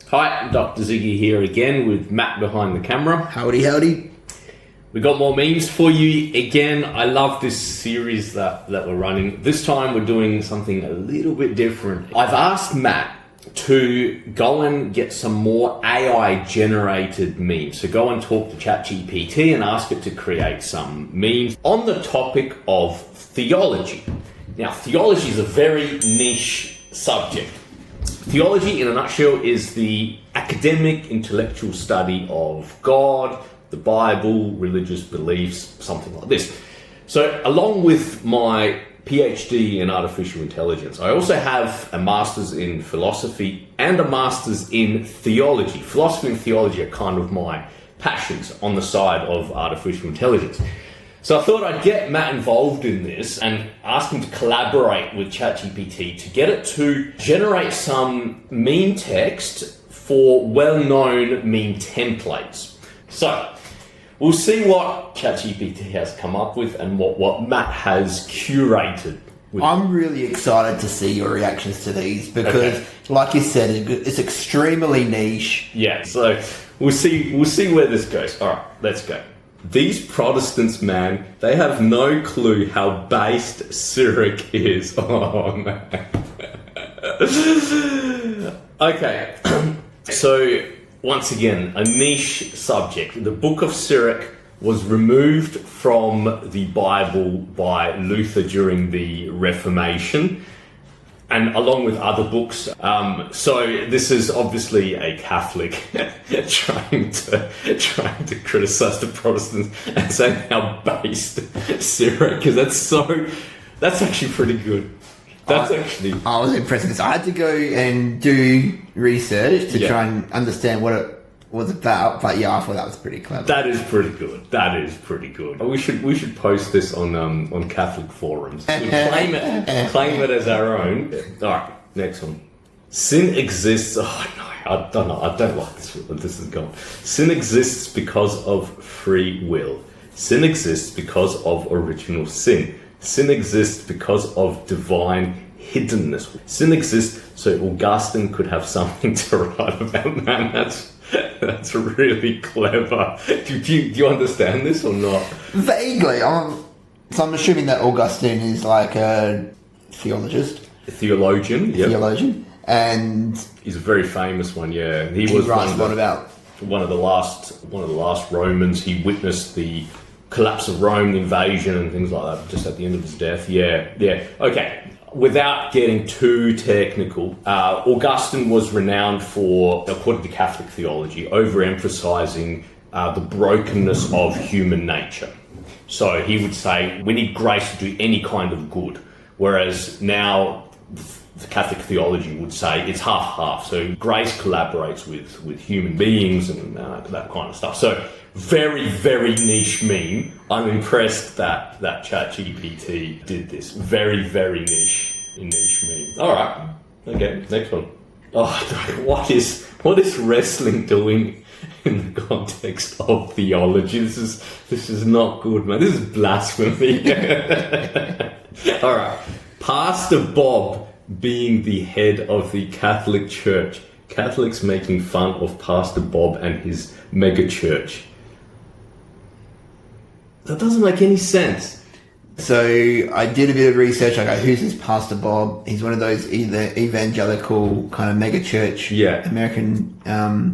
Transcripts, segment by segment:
Hi, Dr. Ziggy here again with Matt behind the camera. Howdy, howdy. We got more memes for you again. I love this series that we're running. This time we're doing something a little bit different. I've asked Matt to go and get some more AI generated memes. So go and talk to ChatGPT and ask it to create some memes on the topic of theology. Now, theology is a very niche subject. Theology, in a nutshell, is the academic, intellectual study of God, the Bible, religious beliefs, something like this. So, along with my PhD in artificial intelligence, I also have a master's in philosophy and a master's in theology. Philosophy and theology are kind of my passions on the side of artificial intelligence. So I thought I'd get Matt involved in this and ask him to collaborate with ChatGPT to get it to generate some meme text for well-known meme templates. So we'll see what ChatGPT has come up with and what Matt has curated. I'm really excited to see your reactions to these because, like you said, it's extremely niche. Yeah, so we'll see where this goes. All right, let's go. These Protestants, man, they have no clue how based Sirach is. Oh, man. Okay, so once again, a niche subject. The book of Sirach was removed from the Bible by Luther during the Reformation, and along with other books. So this is obviously a Catholic trying to criticize the Protestants and saying how based Sirach is. That's actually pretty good. I was impressed with this. I had to go and do research to try and understand what it was about, but yeah, I thought that was pretty clever. That is pretty good. We should post this on Catholic forums. We'll claim it as our own. All right, next one. Sin exists. Oh no, I don't know. I don't like this. This is gone. Sin exists because of free will. Sin exists because of original sin. Sin exists because of divine hiddenness. Sin exists so Augustine could have something to write about. Man, that's really clever. Do you understand this or not? Vaguely. So I'm assuming that Augustine is like a theologist. A theologian, yeah. Theologian. And he's a very famous one, yeah. He was one of the last Romans. He witnessed the collapse of Rome, the invasion and things like that, just at the end of his death. Yeah. Okay. Without getting too technical, Augustine was renowned for, according to Catholic theology, overemphasizing the brokenness of human nature. So he would say we need grace to do any kind of good, whereas now the Catholic theology would say it's half-half. So grace collaborates with human beings and that kind of stuff. So very, very niche meme. I'm impressed that ChatGPT did this. Very, very niche meme. All right. Okay, next one. Oh, what is wrestling doing in the context of theology? This is not good, man. This is blasphemy. All right. Pastor Bob being the head of the Catholic Church. Catholics making fun of Pastor Bob and his mega church. That doesn't make any sense. So I did a bit of research. I go, who's this Pastor Bob? He's one of those either evangelical kind of mega church American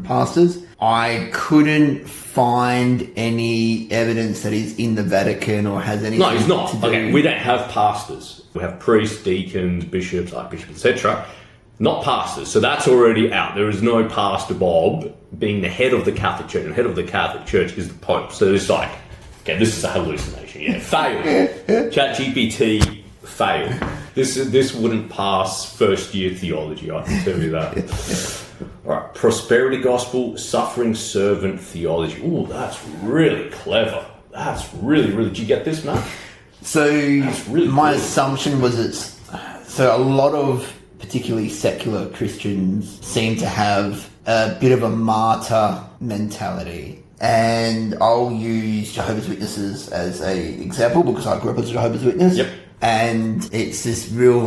pastors. I couldn't find any evidence that he's in the Vatican or has anything. No, he's not. Okay, we don't have pastors. We have priests, deacons, bishops, archbishops, etc. Not pastors. So that's already out. There is no Pastor Bob being the head of the Catholic Church. And the head of the Catholic Church is the Pope. So it's like, okay, this is a hallucination. Yeah, failed. ChatGPT failed. This wouldn't pass first year theology, I can tell you that. All right, prosperity gospel, suffering servant theology. Ooh, that's really clever. That's really. Did you get this, Matt? So my assumption was so a lot of particularly secular Christians seem to have a bit of a martyr mentality. And I'll use Jehovah's Witnesses as an example because I grew up as a Jehovah's Witness. Yep. And it's this real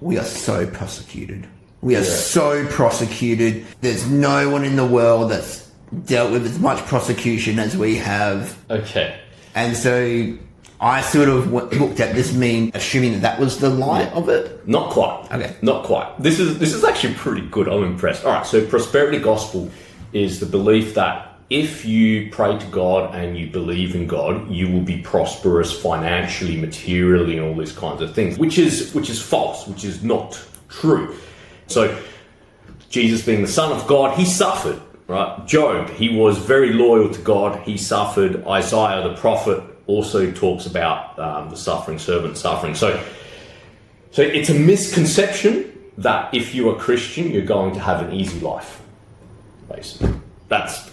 we are so persecuted. We are so prosecuted. There's no one in the world that's dealt with as much prosecution as we have. Okay. And so I sort of looked at this meme, assuming that was the light of it. Not quite. Okay. Not quite. This is actually pretty good. I'm impressed. All right. So prosperity gospel is the belief that if you pray to God and you believe in God, you will be prosperous financially, materially, and all these kinds of things, which is false, which is not true. So Jesus being the Son of God, he suffered, right? Job, he was very loyal to God. He suffered. Isaiah, the prophet, also talks about the suffering servant suffering. So it's a misconception that if you're a Christian, you're going to have an easy life, basically.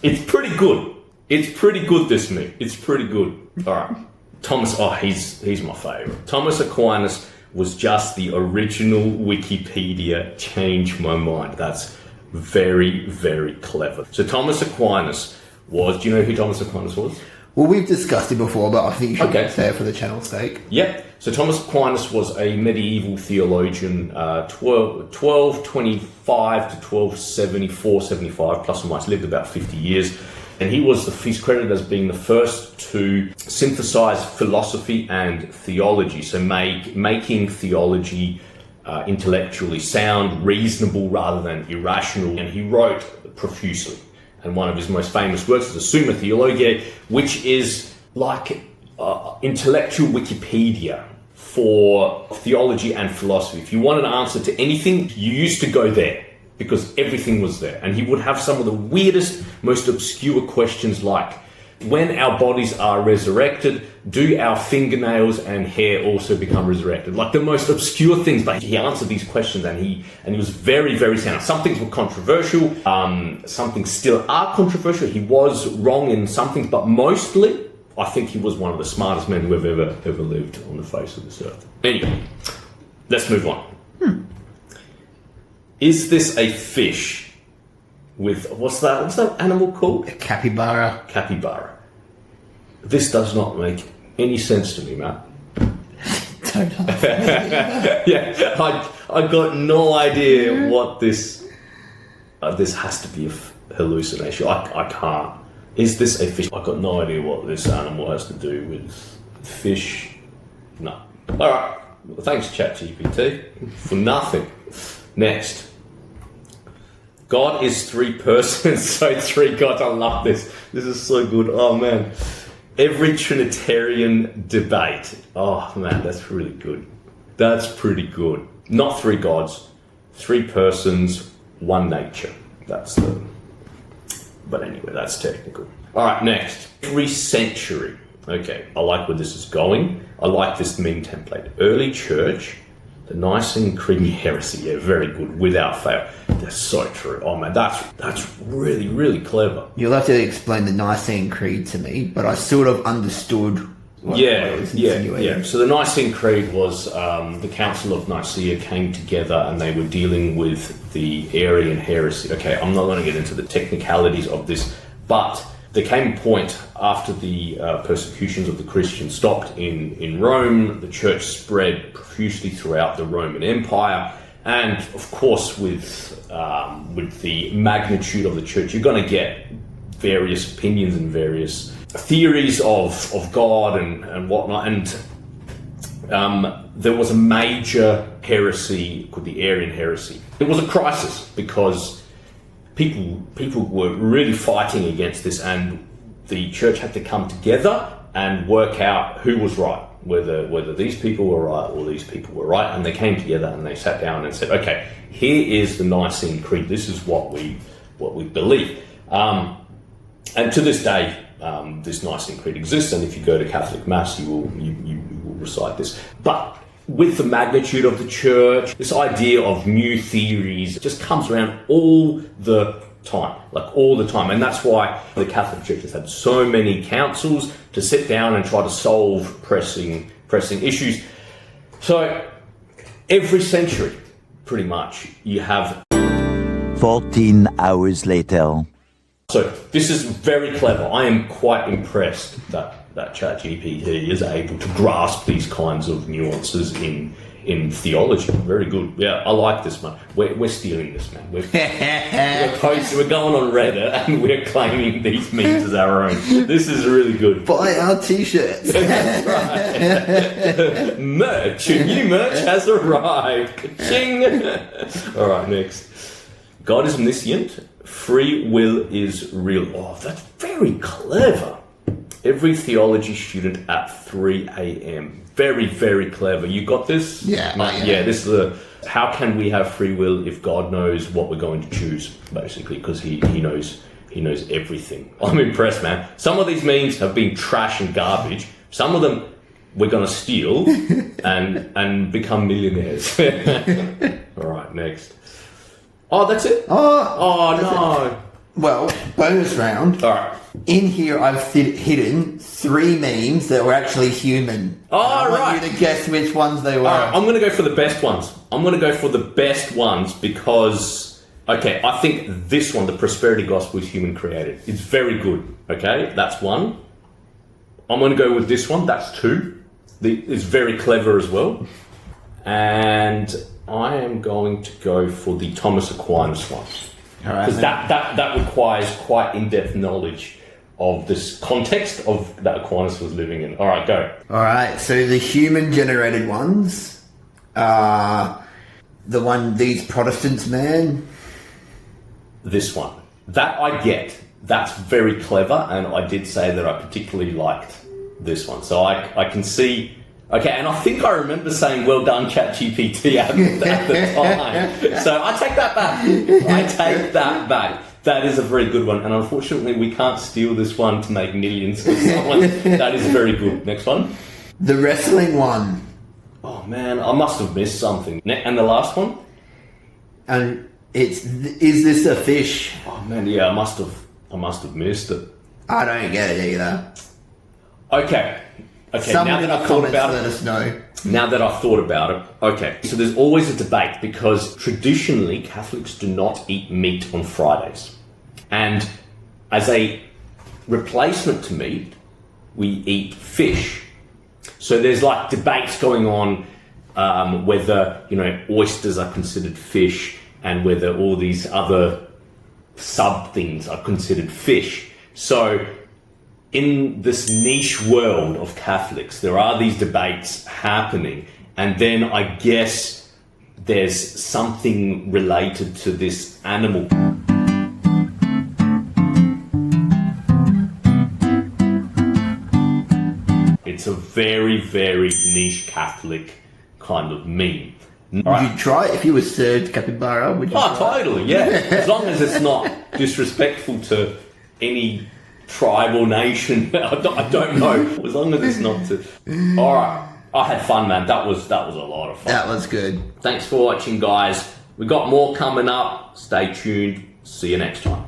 It's pretty good. It's pretty good, this meme. It's pretty good. All right. Thomas, he's my favorite. Thomas Aquinas was just the original Wikipedia. Changed my mind. That's very, very clever. So Thomas Aquinas do you know who Thomas Aquinas was? Well, we've discussed it before, but I think you should say it for the channel's sake. Yep. So Thomas Aquinas was a medieval theologian, 1225 to 1274, 75, plus or minus, lived about 50 years. And he's credited as being the first to synthesize philosophy and theology. So making theology intellectually sound, reasonable rather than irrational. And he wrote profusely. And one of his most famous works is the Summa Theologiae, which is like intellectual Wikipedia for theology and philosophy. If you wanted an answer to anything, you used to go there because everything was there. And he would have some of the weirdest, most obscure questions like, when our bodies are resurrected, do our fingernails and hair also become resurrected? Like the most obscure things, but he answered these questions and he was very, very sound. Some things were controversial, some things still are controversial. He was wrong in some things, but mostly, I think he was one of the smartest men who have ever lived on the face of this earth. Anyway, let's move on. Is this a fish with, what's that animal called? A capybara. Capybara. This does not make any sense to me, Matt. Don't know. Yeah, I got no idea what this has to be a hallucination. I can't. Is this a fish? I got no idea what this animal has to do with fish. No. All right. Well, thanks, ChatGPT, for nothing. Next. God is three persons, so three gods. I love this. This is so good. Oh, man. Every Trinitarian debate. Oh, man, that's really good. That's pretty good. Not three gods, three persons, one nature. But anyway, that's technical. All right, next. Every century. Okay, I like where this is going. I like this meme template. Early church, the Nicene Creed heresy. Yeah, very good, without fail. That's so true. Oh man, that's really, really clever. You'll have to explain the Nicene Creed to me, but I sort of understood what it was insinuating. Yeah. So the Nicene Creed was the Council of Nicaea came together and they were dealing with the Arian heresy. Okay, I'm not going to get into the technicalities of this, but there came a point after the persecutions of the Christians stopped in Rome. The church spread profusely throughout the Roman Empire. And of course, with the magnitude of the church, you're going to get various opinions and various theories of God and whatnot. And there was a major heresy called the Arian heresy. It was a crisis because people were really fighting against this, and the church had to come together and work out who was right, whether these people were right or these people were right. And they came together and they sat down and said, okay, here is the Nicene Creed. This is what we believe. And to this day, this Nicene Creed exists. And if you go to Catholic Mass, you will recite this. But with the magnitude of the church, this idea of new theories just comes around all the time. And that's why the Catholic Church has had so many councils to sit down and try to solve pressing issues. So every century, pretty much, you have 14 hours later. So this is very clever. I am quite impressed that ChatGPT is able to grasp these kinds of nuances in in theology. Very good. Yeah, I like this one. We're stealing this, man. We're going on Reddit and we're claiming these memes as our own. This is really good. Buy our t-shirts. That's right. Merch. New merch has arrived. Ka-ching. All right, next. God is omniscient. Free will is real. Oh, that's very clever. Every theology student at 3 a.m. Very, very clever. You got this? Yeah. Yeah, this is how can we have free will if God knows what we're going to choose, basically, because he knows everything. I'm impressed, man. Some of these memes have been trash and garbage. Some of them we're going to steal and become millionaires. All right, next. Oh, that's it? Oh no. Well, bonus round. All right. In here, I've hidden 3 memes that were actually human. Oh, I want right. you to guess which ones they were. All right, I'm going to go for the best ones. Because, okay, I think this one, the prosperity gospel, is human created. It's very good. Okay, that's one. I'm going to go with this one. That's 2. It's very clever as well. And I am going to go for the Thomas Aquinas one. Because that requires quite in-depth knowledge of this context of that Aquinas was living in. All right, go. All right, so the human-generated ones are these Protestants, man. This one. That I get. That's very clever, and I did say that I particularly liked this one. So I can see... Okay, and I think I remember saying, well done, ChatGPT at the time. So I take that back. That is a very good one. And unfortunately, we can't steal this one to make millions for someone. That is very good. Next one. The wrestling one. Oh, man, I must have missed something. And the last one? And is this a fish? Oh, man, yeah, I must have missed it. I don't get it either. Okay, now that I've thought about it, let us know. Now that I've thought about it, okay. So there's always a debate because traditionally Catholics do not eat meat on Fridays. And as a replacement to meat, we eat fish. So there's like debates going on whether, oysters are considered fish and whether all these other sub things are considered fish. So in this niche world of Catholics, there are these debates happening, and then I guess there's something related to this animal. It's a very, very niche Catholic kind of meme. Would you try it if you were served capybara? Would you totally, yeah. As long as it's not disrespectful to any tribe or nation. I don't know. As long as it's not to... All right. I had fun, man. That was a lot of fun. That was good. Thanks for watching, guys. We got more coming up. Stay tuned. See you next time.